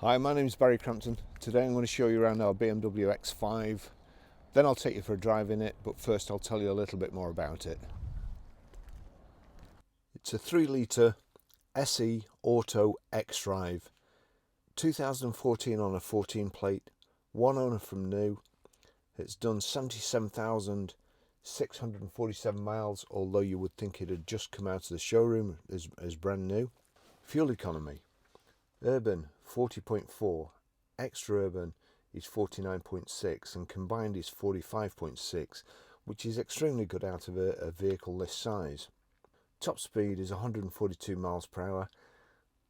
Hi, my name is Barry Crampton. Today I'm going to show you around our BMW X5. Then I'll take you for a drive in it, but first I'll tell you a little bit more about it. It's a 3 litre SE Auto xDrive, 2014 on a 14 plate, one owner from new. It's done 77,647 miles, although you would think it had just come out of the showroom as brand new. Fuel economy: urban 40.4, extra urban is 49.6, and combined is 45.6, which is extremely good out of a vehicle this size. Top speed is 142 miles per hour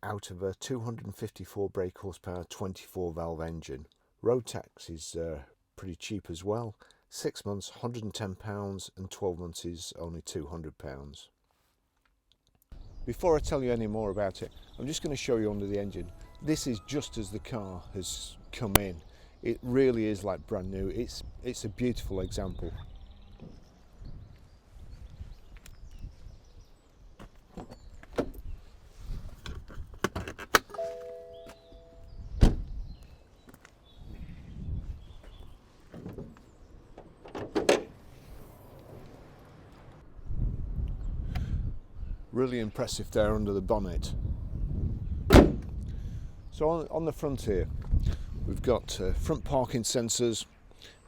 out of a 254 brake horsepower 24 valve engine. Road tax is pretty cheap as well. 6 months £110 and 12 months is only £200. Before I tell you any more about it, I'm just going to show you under the engine. This is just as the car has come in. It really is like brand new. It's a beautiful example. Really impressive there under the bonnet. So on the front here, we've got front parking sensors.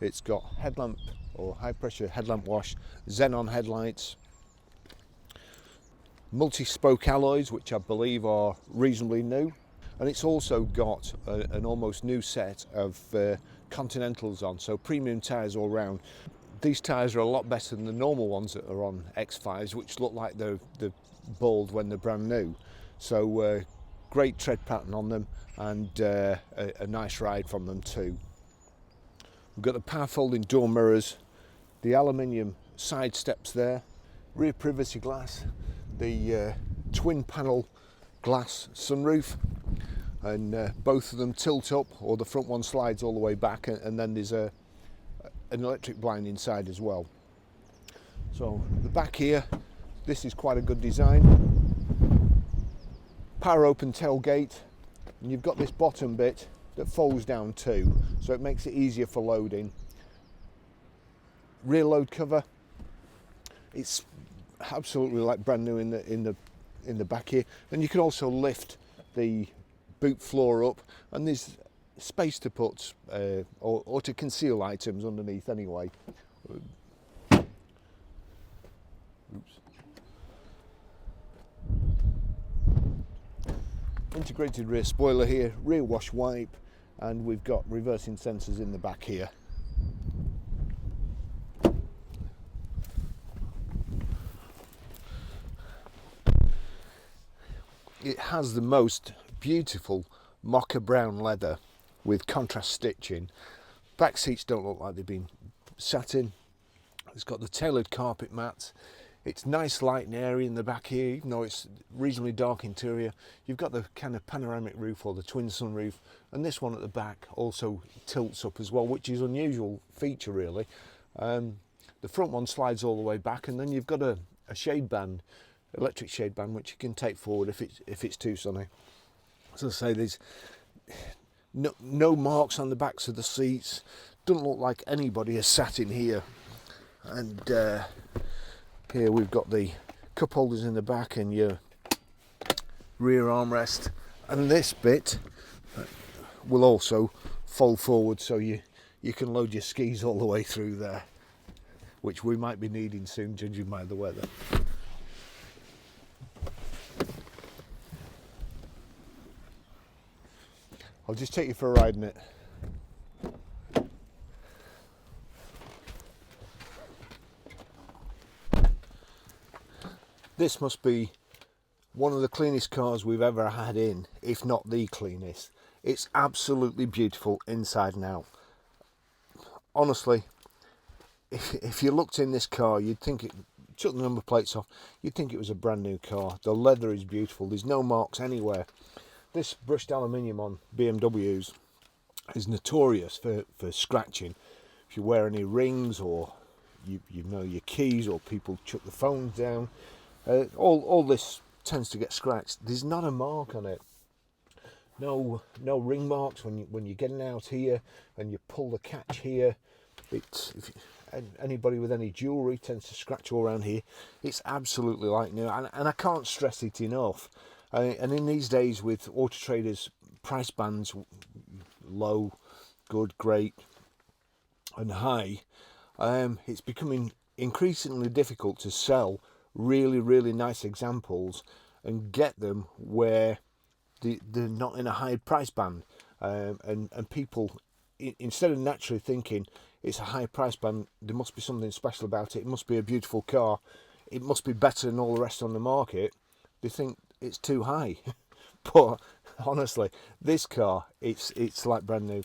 It's got headlamp or high pressure headlamp wash, xenon headlights, multi-spoke alloys, which I believe are reasonably new, and it's also got an almost new set of Continentals on, so premium tyres all round. These tyres are a lot better than the normal ones that are on X5s, which look like they're bald when they're brand new. So great tread pattern on them, and a nice ride from them too. We've got the power folding door mirrors, the aluminium side steps there, rear privacy glass, the twin panel glass sunroof, and both of them tilt up, or the front one slides all the way back, and then there's an electric blind inside as well. So the back here, this is quite a good design. Power open tailgate, and you've got this bottom bit that folds down too, so it makes it easier for loading. Rear load cover, it's absolutely like brand new in the back here, and you can also lift the boot floor up, and there's space to put or to conceal items underneath anyway. Oops. Integrated rear spoiler here, rear wash wipe, and we've got reversing sensors in the back here. It has the most beautiful Mocha Brown leather with contrast stitching. Back seats don't look like they've been sat in. It's got the tailored carpet mats. It's nice, light and airy in the back here, even though it's reasonably dark interior. You've got the kind of panoramic roof, or the twin sunroof, and this one at the back also tilts up as well, which is an unusual feature really. The front one slides all the way back, and then you've got a shade band, electric shade band, which you can take forward if it's too sunny. As I say, there's no marks on the backs of the seats. Doesn't look like anybody has sat in here. And here we've got the cup holders in the back and your rear armrest, and this bit will also fold forward, so you can load your skis all the way through there, which we might be needing soon judging by the weather. I'll just take you for a ride in it. This must be one of the cleanest cars we've ever had in, if not the cleanest. It's absolutely beautiful inside and out. Honestly, if you looked in this car, you'd think it, took the number plates off, you'd think it was a brand new car. The leather is beautiful. There's no marks anywhere. This brushed aluminium on BMWs is notorious for scratching. If you wear any rings, or you know your keys, or people chuck the phones down, all this tends to get scratched. There's not a mark on it. no ring marks when you're getting out here and you pull the catch here. Anybody with any jewellery tends to scratch all around here. It's absolutely like new, and I can't stress it enough. And in these days with Auto Trader's price bands, low, good, great and high, it's becoming increasingly difficult to sell really nice examples and get them where they're not in a high price band, and people, instead of naturally thinking it's a high price band, there must be something special about it, it must be a beautiful car, it must be better than all the rest on the market, they think it's too high. But honestly, this car, it's like brand new.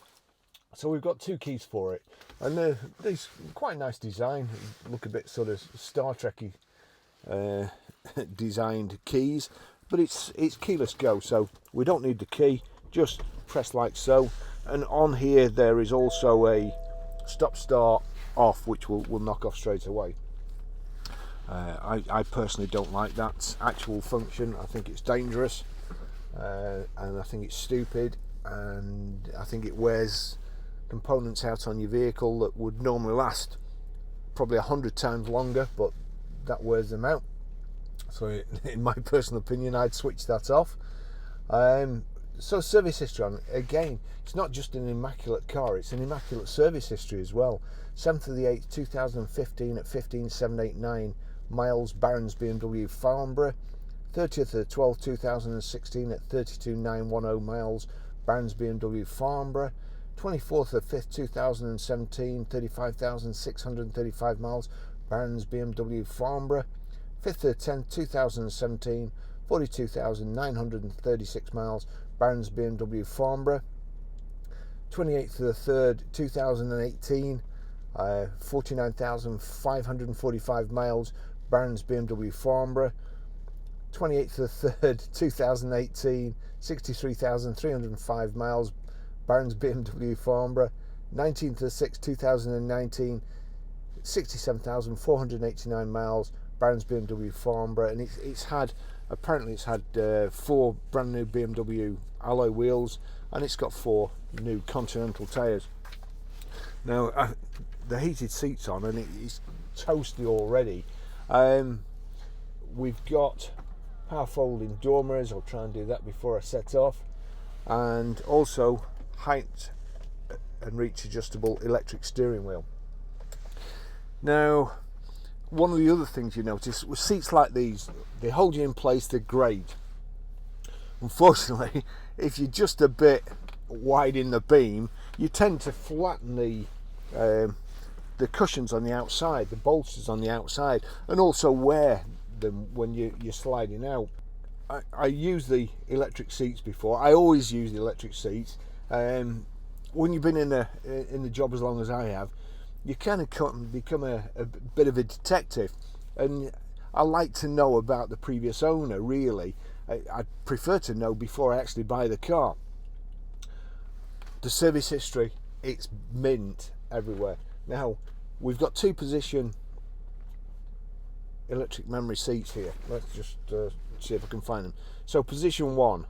So we've got two keys for it, and these quite nice design, look a bit sort of Star Trekky designed keys, but it's keyless go, so we don't need the key, just press like so. And on here there is also a stop start off, which will knock off straight away. I personally don't like that actual function. I think it's dangerous, and I think it's stupid, and I think it wears components out on your vehicle that would normally last probably 100 times longer, but that wears them out. So in my personal opinion, I'd switch that off. So service history on, again, it's not just an immaculate car, it's an immaculate service history as well. 7th of the 8th 2015 at 15,789 miles, Barron's BMW Farnborough. 30th of the 12th 2016 at 32,910 miles, Barron's BMW Farnborough. 24th of the 5th 2017, 35,635 miles, Barron's BMW Farnborough. 5th of the 10th 2017, 42,936 miles, Barron's BMW Farnborough. 28th of the 3rd 2018, 49,545 miles, Barron's BMW Farnborough. 28th of the 3rd 2018, 63,305 miles, Barron's BMW Farnborough. 19th of the 6th 2019, 67,489 miles, Barron's BMW Farnborough. And apparently it's had 4 brand new BMW alloy wheels, and it's got 4 new Continental tyres. Now the heated seats on, and it's toasty already. We've got power folding door mirrors. I'll try and do that before I set off, and also height and reach adjustable electric steering wheel. Now, one of the other things you notice with seats like these, they hold you in place, they're great. Unfortunately, if you're just a bit wide in the beam, you tend to flatten the cushions on the outside, the bolsters on the outside, and also wear them when you're sliding out. I used the electric seats before. I always use the electric seats. When you've been in the job as long as I have, you kind of become a bit of a detective, and I like to know about the previous owner. Really, I prefer to know before I actually buy the car. The service history, it's mint everywhere. Now we've got 2-position electric memory seats here. Let's just see if I can find them. So position 1.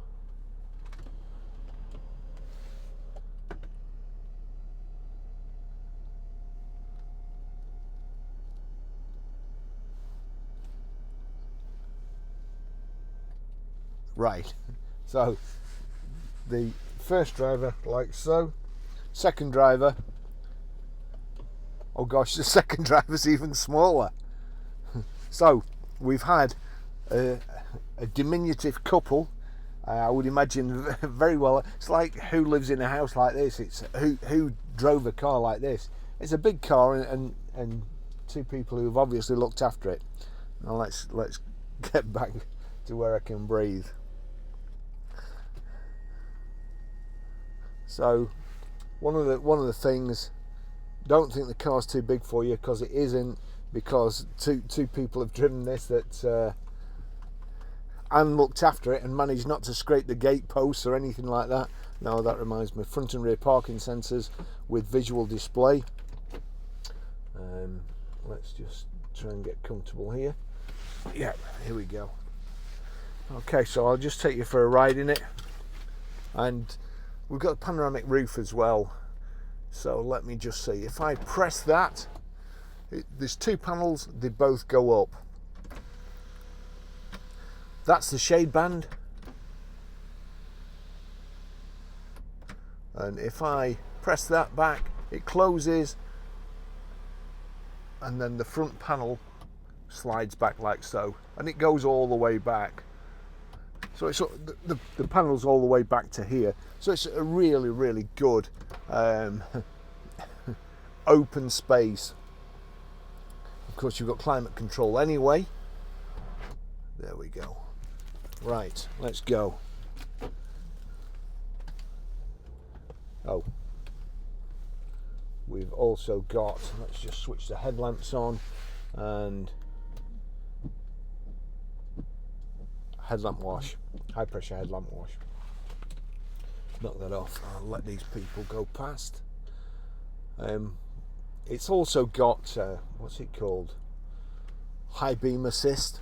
Right, so the first driver like so, second driver, oh gosh, the second driver's even smaller. So we've had a diminutive couple. I would imagine very well. It's like who lives in a house like this. It's who drove a car like this. It's a big car, and 2 people who've obviously looked after it. Now let's get back to where I can breathe. So one of the things, don't think the car's too big for you, because it isn't, because two people have driven this and looked after it and managed not to scrape the gate posts or anything like that. Now that reminds me, front and rear parking sensors with visual display. Let's just try and get comfortable here. Yeah, here we go. Okay, so I'll just take you for a ride in it. And we've got a panoramic roof as well. So let me just see. If I press that, there's two panels, they both go up. That's the shade band. And if I press that back, it closes, and then the front panel slides back like so, and it goes all the way back. So it's the panel's all the way back to here. So it's a really, really good open space. Of course, you've got climate control anyway. There we go. Right, let's go. Oh, we've also got, let's just switch the headlamps on, and headlamp wash, high pressure headlamp wash. Knock that off. I'll let these people go past. It's also got what's it called, high beam assist,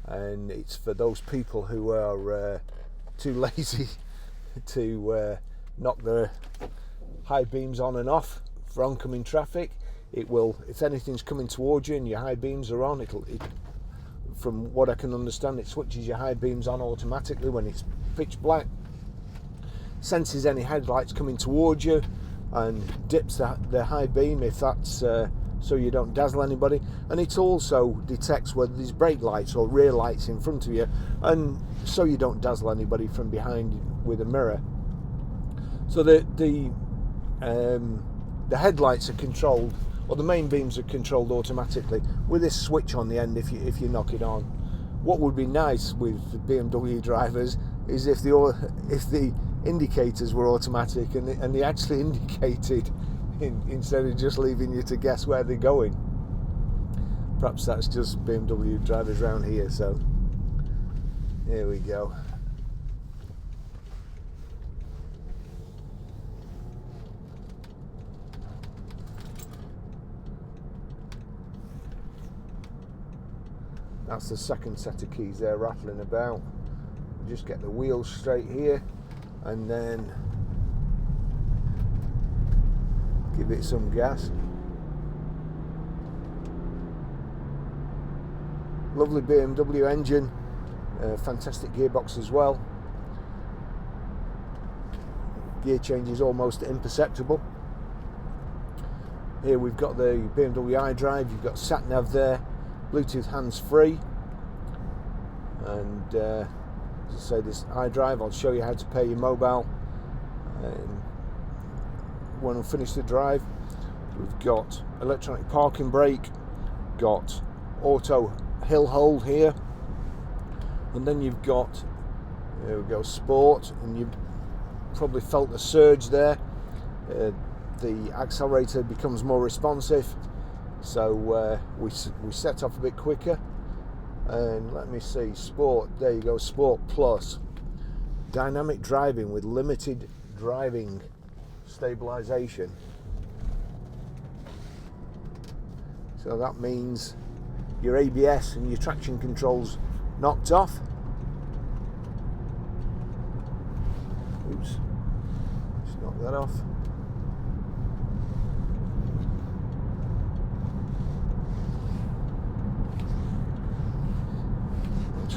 and it's for those people who are too lazy to knock their high beams on and off for oncoming traffic. It will, if anything's coming towards you and your high beams are on, from what I can understand, it switches your high beams on automatically when it's pitch black, senses any headlights coming towards you, and dips the high beam if that's so you don't dazzle anybody. And it also detects whether there's brake lights or rear lights in front of you, and so you don't dazzle anybody from behind with a mirror. So the headlights are controlled, or the main beams are controlled automatically with this switch on the end if you knock it on. What would be nice with the BMW drivers is if the indicators were automatic and they actually indicated instead of just leaving you to guess where they're going. Perhaps that's just BMW drivers around here. So here we go. That's the second set of keys there rattling about. Just get the wheels straight here, and then give it some gas. Lovely BMW engine, fantastic gearbox as well. Gear change is almost imperceptible. Here we've got the BMW iDrive, you've got sat nav there, Bluetooth hands-free, and as I say, this iDrive, I'll show you how to pair your mobile when we finish the drive. We've got electronic parking brake, got auto hill hold here, and then you've got, there we go, sport, and you've probably felt the surge there. The accelerator becomes more responsive, so we set off a bit quicker. And let me see, sport, there you go, sport plus, dynamic driving with limited driving stabilization. So that means your ABS and your traction controls knocked off. Oops, just knock that off.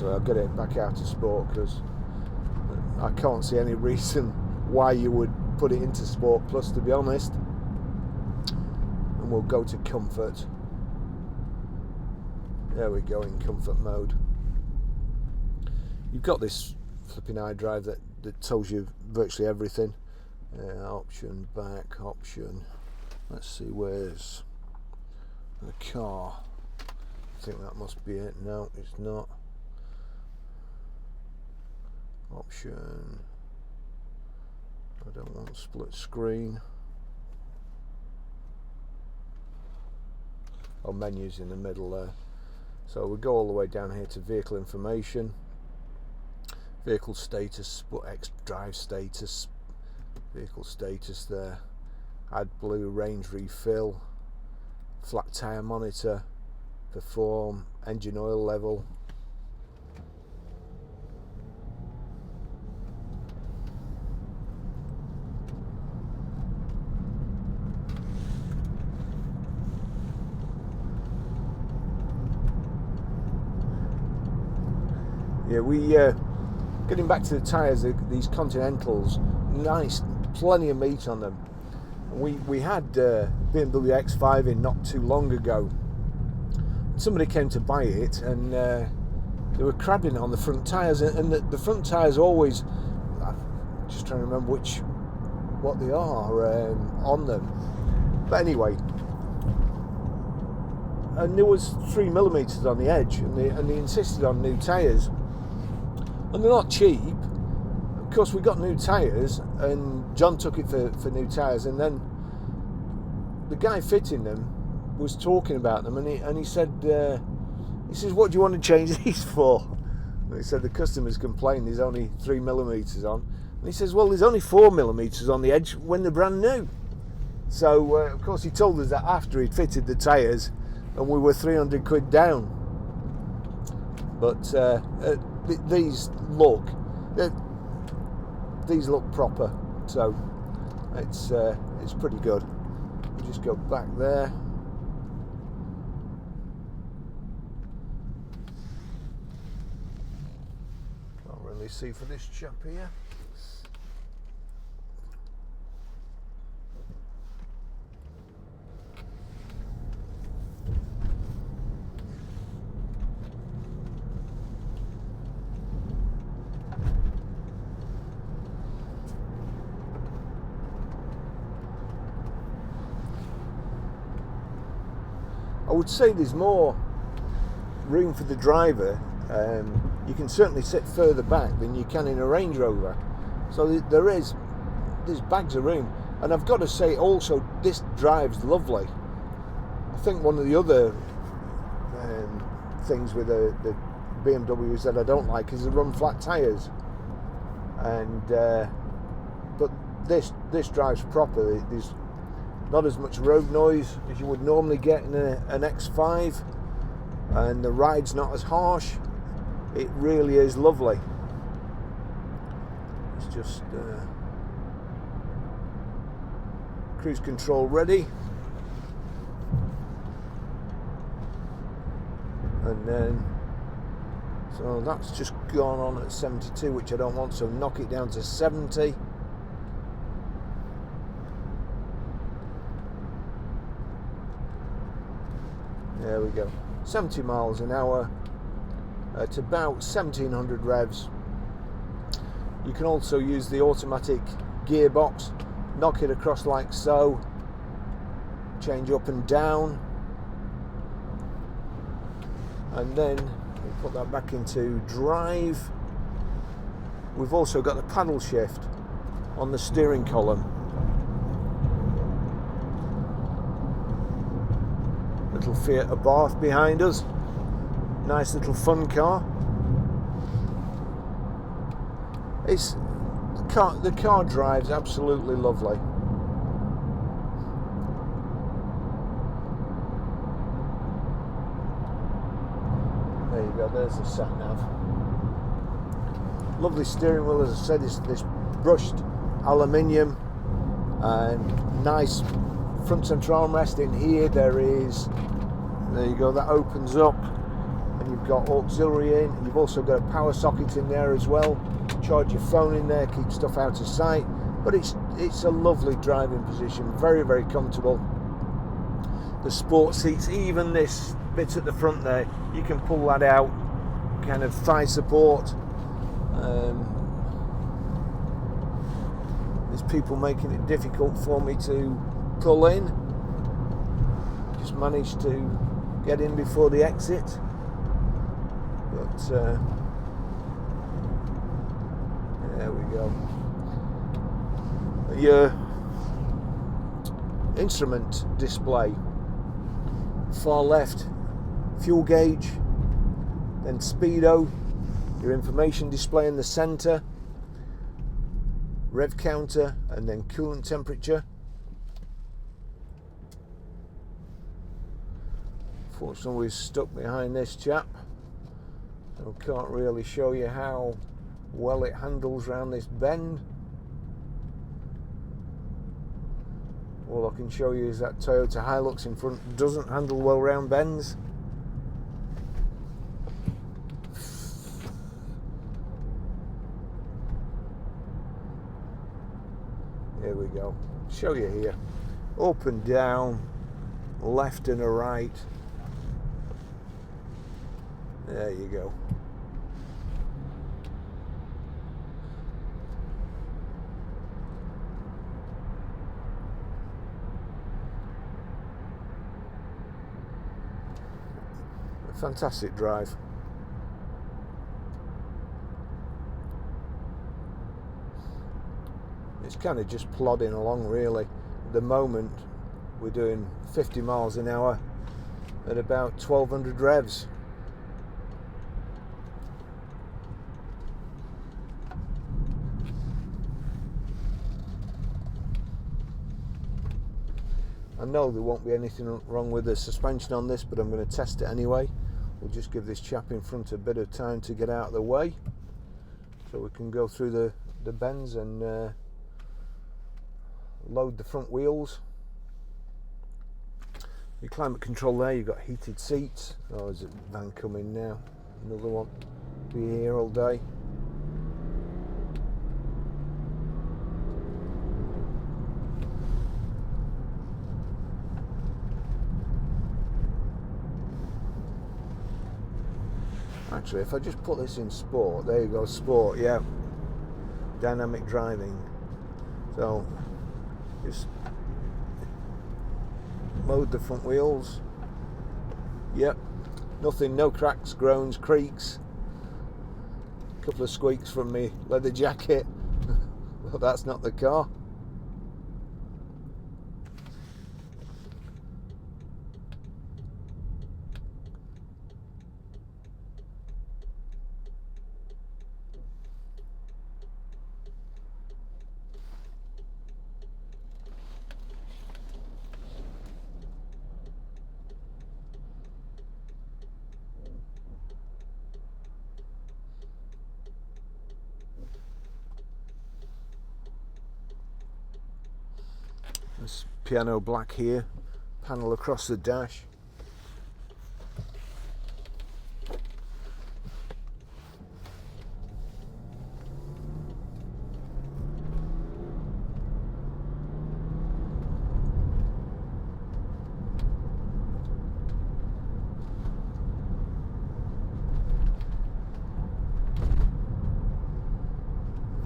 I'll get it back out of sport because I can't see any reason why you would put it into sport plus, to be honest. And we'll go to comfort. There we go, in comfort mode. You've got this flipping iDrive that tells you virtually everything. Option, back, option. Let's see, where's the car? I think that must be it. No, it's not. Option, I don't want split screen. Oh, menus in the middle there. So we go all the way down here to vehicle information, vehicle status, put xDrive status, vehicle status there, AdBlue, range refill, flat tire monitor, perform, engine oil level. Yeah, we getting back to the tyres, these Continentals, nice, plenty of meat on them. We had BMW X5 in not too long ago. Somebody came to buy it, and they were crabbing on the front tyres, and the front tyres always, I'm just trying to remember what they are on them. But anyway, and there was 3mm on the edge, and they insisted on new tyres, and they're not cheap. Of course, we got new tyres, and John took it for new tyres, and then the guy fitting them was talking about them, and he said, he says, "What do you want to change these for?" And he said the customers complained there's only 3mm on, and he says, "Well, there's only 4mm on the edge when they're brand new." So of course he told us that after he'd fitted the tyres, and we were 300 quid down. But these look proper, so it's pretty good. We'll just go back there. Can't really see for this chap here. I would say there's more room for the driver. You can certainly sit further back than you can in a Range Rover. So there's bags of room. And I've got to say also, this drives lovely. I think one of the other things with the BMWs that I don't like is the run flat tyres. And but this drives proper. There's not as much road noise as you would normally get in an X5, and the ride's not as harsh. It really is lovely. It's just cruise control ready, and then so that's just gone on at 72, which I don't want, so knock it down to 70. There we go, 70 miles an hour at about 1700 revs. You can also use the automatic gearbox, knock it across like so, change up and down, and then we'll put that back into drive. We've also got the paddle shift on the steering column. Little Fiat Abarth behind us, nice little fun car. The car drives absolutely lovely. There you go, there's the sat nav. Lovely steering wheel, as I said, is this brushed aluminium, and nice front central armrest in here. There you go, that opens up, and you've got auxiliary in. You've also got a power socket in there as well. Charge your phone in there, keep stuff out of sight. But it's a lovely driving position, very, very comfortable. The sport seats, even this bit at the front there, you can pull that out, kind of thigh support. There's people making it difficult for me to pull in. Just managed to get in before the exit, but there we go. Your instrument display, far left, fuel gauge, then speedo, your information display in the center, rev counter, and then coolant temperature. Fortunately, we're stuck behind this chap, so can't really show you how well it handles around this bend. All I can show you is that Toyota Hilux in front doesn't handle well round bends. Here we go. Show you here. Up and down, left and a right. There you go. A fantastic drive. It's kind of just plodding along really. At the moment we're doing 50 miles an hour at about 1200 revs. I know there won't be anything wrong with the suspension on this, but I'm going to test it anyway. We'll just give this chap in front a bit of time to get out of the way so we can go through the bends and load the front wheels. Your climate control there, you've got heated seats. Oh, there's a van coming now. Another one. Be here all day. Actually, if I just put this in sport, there you go, sport, yeah. Dynamic driving. So, just load the front wheels. Yep, nothing, no cracks, groans, creaks. A couple of squeaks from my leather jacket. Well, that's not the car. This piano black here, panel across the dash.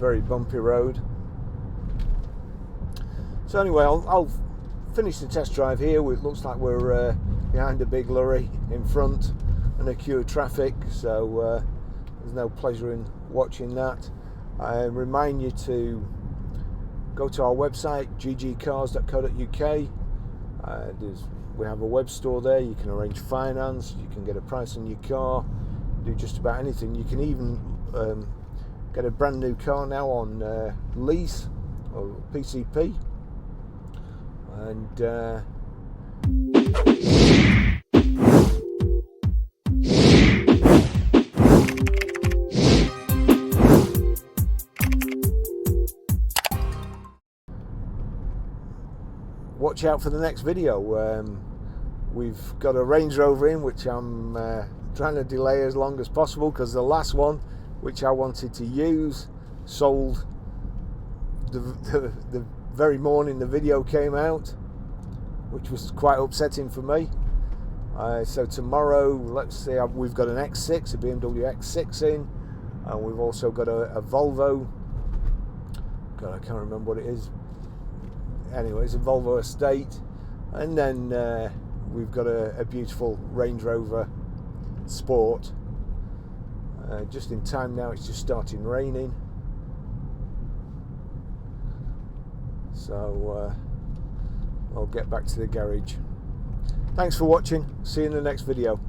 Very bumpy road. So anyway, I'll finish the test drive here. It looks like we're behind a big lorry in front and a queue of traffic, so there's no pleasure in watching that. I remind you to go to our website, ggcars.co.uk. We have a web store there. You can arrange finance, you can get a price on your car, do just about anything. You can even get a brand new car now on lease or PCP. And watch out for the next video. We've got a Range Rover in, which I'm trying to delay as long as possible, because the last one, which I wanted to use, sold the very morning the video came out, which was quite upsetting for me. So tomorrow, let's see, we've got an X6, a BMW X6 in, and we've also got a Volvo. God, I can't remember what it is. Anyway, it's a Volvo Estate, and then we've got a beautiful Range Rover Sport. Just in time now, it's just starting raining. So I'll get back to the garage. Thanks for watching. See you in the next video.